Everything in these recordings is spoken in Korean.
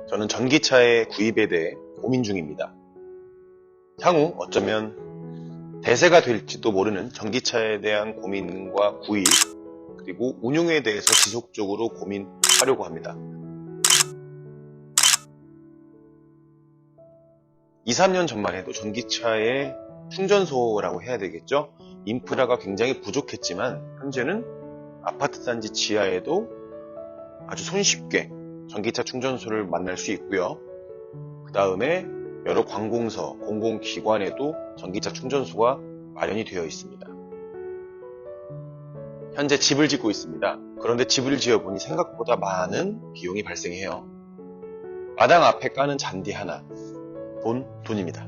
저는 전기차의 구입에 대해 고민 중입니다. 향후 어쩌면 대세가 될지도 모르는 전기차에 대한 고민과 구입, 그리고 운용에 대해서 지속적으로 고민하려고 합니다. 2, 3년 전만 해도 전기차의 충전소라고 해야 되겠죠? 인프라가 굉장히 부족했지만 현재는 아파트 단지 지하에도 아주 손쉽게 전기차 충전소를 만날 수 있고요. 그 다음에 여러 관공서, 공공기관에도 전기차 충전소가 마련이 되어 있습니다. 현재 집을 짓고 있습니다. 그런데 집을 지어보니 생각보다 많은 비용이 발생해요. 마당 앞에 까는 잔디 하나, 돈입니다.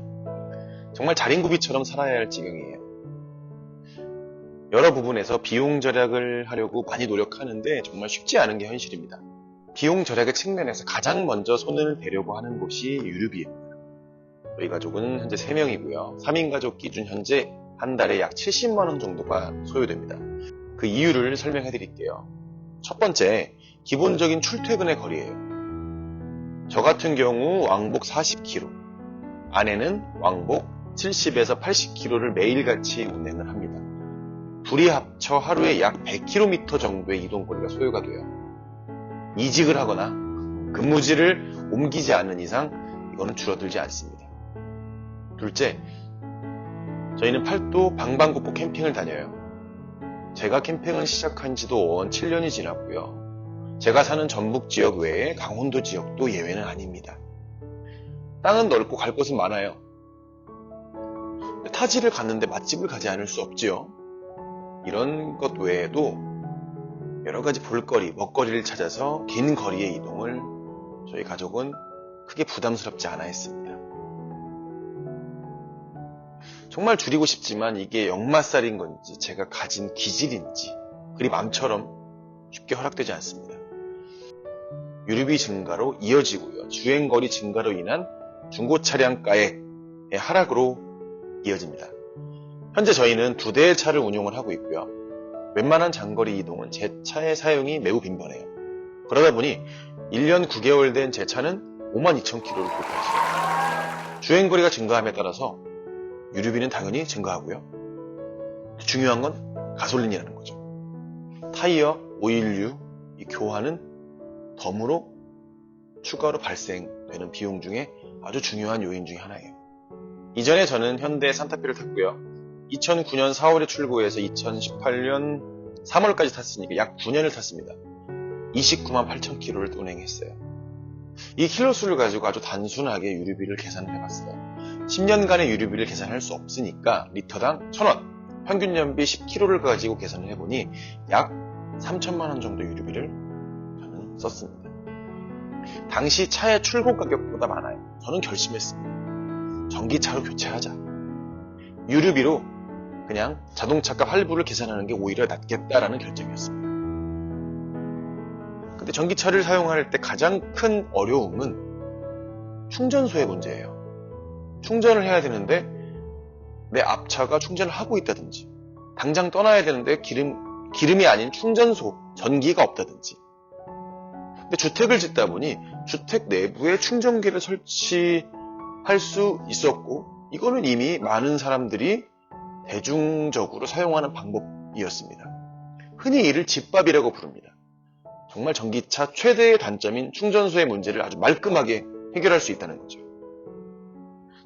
정말 자린고비처럼 살아야 할 지경이에요. 여러 부분에서 비용 절약을 하려고 많이 노력하는데 정말 쉽지 않은 게 현실입니다. 비용 절약의 측면에서 가장 먼저 손을 대려고 하는 곳이 유류비입니다. 저희 가족은 현재 3명이고요. 3인 가족 기준 현재 한 달에 약 70만원 정도가 소요됩니다. 그 이유를 설명해 드릴게요. 첫 번째, 기본적인 출퇴근의 거리예요. 저 같은 경우 왕복 40km, 아내는 왕복 70에서 80km를 매일같이 운행을 합니다. 둘이 합쳐 하루에 약 100km 정도의 이동거리가 소요가 돼요. 이직을 하거나 근무지를 옮기지 않는 이상 이거는 줄어들지 않습니다. 둘째, 저희는 팔도 방방곡곡 캠핑을 다녀요. 제가 캠핑을 시작한 지도 7년이 지났고요. 제가 사는 전북 지역 외에 강원도 지역도 예외는 아닙니다. 땅은 넓고 갈 곳은 많아요. 타지를 갔는데 맛집을 가지 않을 수 없지요. 이런 것 외에도 여러 가지 볼거리, 먹거리를 찾아서 긴 거리의 이동을 저희 가족은 크게 부담스럽지 않아 했습니다. 정말 줄이고 싶지만 이게 역마살인 건지 제가 가진 기질인지 그리 맘처럼 쉽게 허락되지 않습니다. 유류비 증가로 이어지고요. 주행거리 증가로 인한 중고차량가의 하락으로 이어집니다. 현재 저희는 2대의 차를 운용을 하고 있고요. 웬만한 장거리 이동은 제 차의 사용이 매우 빈번해요. 그러다 보니 1년 9개월 된 제 차는 52,000km를 돌파했어요. 주행거리가 증가함에 따라서 유류비는 당연히 증가하고요. 중요한 건 가솔린이라는 거죠. 타이어, 오일류, 이 교환은 덤으로 추가로 발생되는 비용 중에 아주 중요한 요인 중에 하나예요. 이전에 저는 현대 산타페를 탔고요. 2009년 4월에 출고해서 2018년 3월까지 탔으니까 약 9년을 탔습니다. 29만 8천 킬로를 운행했어요. 이 킬로수를 가지고 아주 단순하게 유류비를 계산을 해봤어요. 10년간의 유류비를 계산할 수 없으니까 리터당 1,000원, 평균 연비 10km를 가지고 계산을 해보니 약 3천만 원 정도 유류비를 저는 썼습니다. 당시 차의 출고 가격보다 많아요. 저는 결심했습니다. 전기차로 교체하자. 유류비로 그냥 자동차값 할부를 계산하는 게 오히려 낫겠다라는 결정이었습니다. 근데 전기차를 사용할 때 가장 큰 어려움은 충전소의 문제예요. 충전을 해야 되는데 내 앞차가 충전을 하고 있다든지 당장 떠나야 되는데 기름이 아닌 충전소, 전기가 없다든지. 근데 주택을 짓다 보니 주택 내부에 충전기를 설치할 수 있었고 이거는 이미 많은 사람들이 대중적으로 사용하는 방법이었습니다. 흔히 이를 집밥이라고 부릅니다. 정말 전기차 최대의 단점인 충전소의 문제를 아주 말끔하게 해결할 수 있다는 거죠.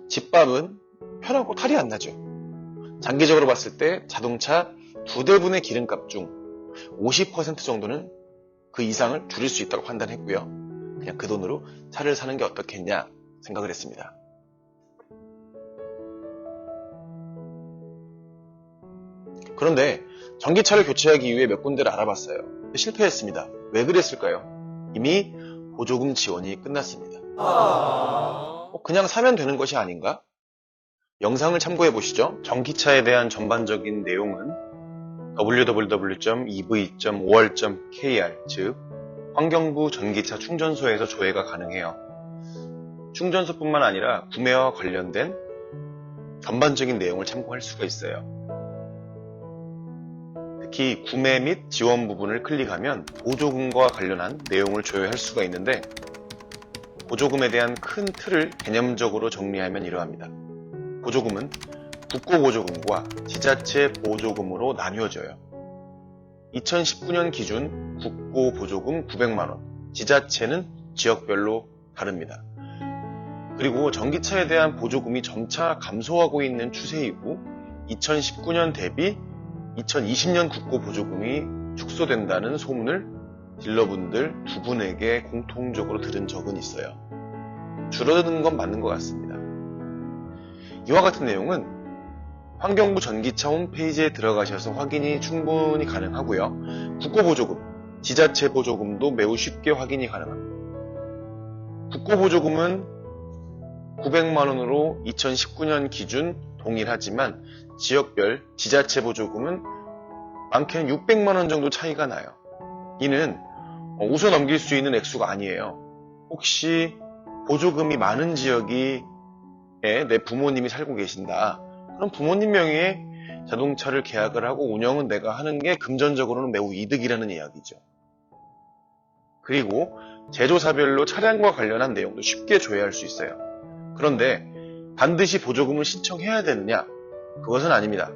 집밥은 편하고 탈이 안 나죠. 장기적으로 봤을 때 자동차 2대분의 기름값 중 50% 정도는 그 이상을 줄일 수 있다고 판단했고요. 그냥 그 돈으로 차를 사는 게 어떻겠냐 생각을 했습니다. 그런데 전기차를 교체하기 위해 몇 군데를 알아봤어요. 실패했습니다. 왜 그랬을까요? 이미 보조금 지원이 끝났습니다. 그냥 사면 되는 것이 아닌가? 영상을 참고해 보시죠. 전기차에 대한 전반적인 내용은 www.ev.or.kr 즉 환경부 전기차 충전소에서 조회가 가능해요. 충전소뿐만 아니라 구매와 관련된 전반적인 내용을 참고할 수가 있어요. 특히 구매 및 지원 부분을 클릭하면 보조금과 관련한 내용을 조회할 수가 있는데, 보조금에 대한 큰 틀을 개념적으로 정리하면 이러합니다. 보조금은 국고보조금과 지자체 보조금으로 나뉘어져요. 2019년 기준 국고보조금 900만원, 지자체는 지역별로 다릅니다. 그리고 전기차에 대한 보조금이 점차 감소하고 있는 추세이고, 2019년 대비 2020년 국고보조금이 축소된다는 소문을 딜러분들 두 분에게 공통적으로 들은 적은 있어요. 줄어드는 건 맞는 것 같습니다. 이와 같은 내용은 환경부 전기차 홈페이지에 들어가셔서 확인이 충분히 가능하고요. 국고보조금, 지자체 보조금도 매우 쉽게 확인이 가능합니다. 국고보조금은 900만원으로 2019년 기준 동일하지만 지역별 지자체 보조금은 많게는 600만원 정도 차이가 나요. 이는 웃어 넘길 수 있는 액수가 아니에요. 혹시 보조금이 많은 지역에 내 부모님이 살고 계신다. 그럼 부모님 명의의 자동차를 계약을 하고 운영은 내가 하는 게 금전적으로는 매우 이득이라는 이야기죠. 그리고 제조사별로 차량과 관련한 내용도 쉽게 조회할 수 있어요. 그런데 반드시 보조금을 신청해야 되느냐? 그것은 아닙니다.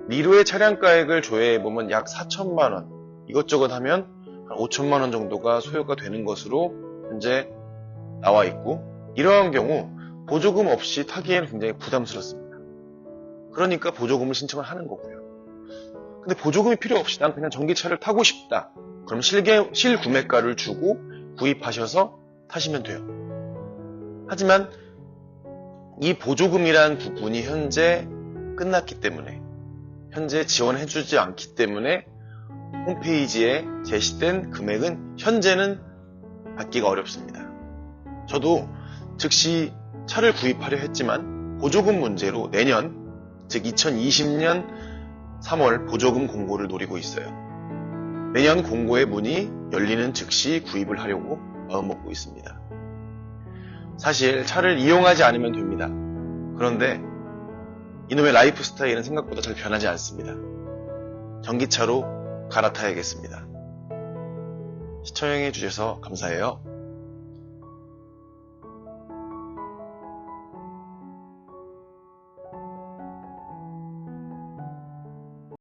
미르의 차량가액을 조회해보면 약 4천만원, 이것저것 하면 한 5천만원 정도가 소요가 되는 것으로 현재 나와 있고, 이러한 경우 보조금 없이 타기에는 굉장히 부담스럽습니다. 그러니까 보조금을 신청을 하는 거고요. 근데 보조금이 필요 없이 난 그냥 전기차를 타고 싶다. 그럼 실구매가를 주고 구입하셔서 타시면 돼요. 하지만 이 보조금이란 부분이 현재 끝났기 때문에, 현재 지원해주지 않기 때문에 홈페이지에 제시된 금액은 현재는 받기가 어렵습니다. 저도 즉시 차를 구입하려 했지만 보조금 문제로 내년, 즉 2020년 3월 보조금 공고를 노리고 있어요. 내년 공고의 문이 열리는 즉시 구입을 하려고 마음먹고 있습니다. 사실 차를 이용하지 않으면 됩니다. 그런데 이놈의 라이프 스타일은 생각보다 잘 변하지 않습니다. 전기차로 갈아타야겠습니다. 시청해 주셔서 감사해요.